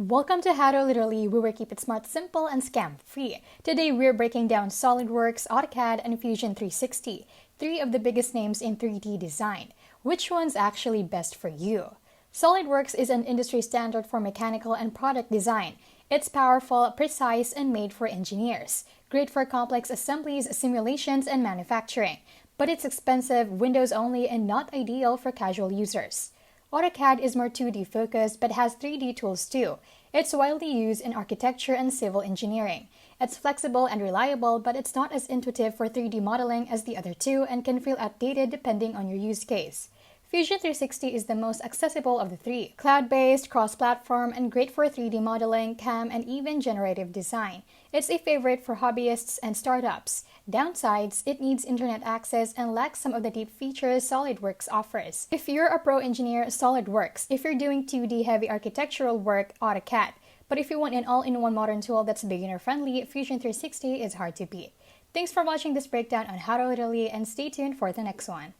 Welcome to How to Literally, where we keep it smart, simple, and scam-free. Today, we're breaking down Solidworks, AutoCAD, and Fusion 360, three of the biggest names in 3D design. Which one's actually best for you? Solidworks is an industry standard for mechanical and product design. It's powerful, precise, and made for engineers. Great for complex assemblies, simulations, and manufacturing. But it's expensive, Windows only, and not ideal for casual users. AutoCAD is more 2D focused but has 3D tools too. It's widely used in architecture and civil engineering. It's flexible and reliable, but it's not as intuitive for 3D modeling as the other two and can feel outdated depending on your use case. Fusion 360 is the most accessible of the three, cloud-based, cross-platform, and great for 3D modeling, CAM, and even generative design. It's a favorite for hobbyists and startups. Downsides, it needs internet access and lacks some of the deep features SolidWorks offers. If you're a pro engineer, SolidWorks. If you're doing 2D heavy architectural work, AutoCAD. But if you want an all-in-one modern tool that's beginner-friendly, Fusion 360 is hard to beat. Thanks for watching this breakdown on How to Literally, and stay tuned for the next one.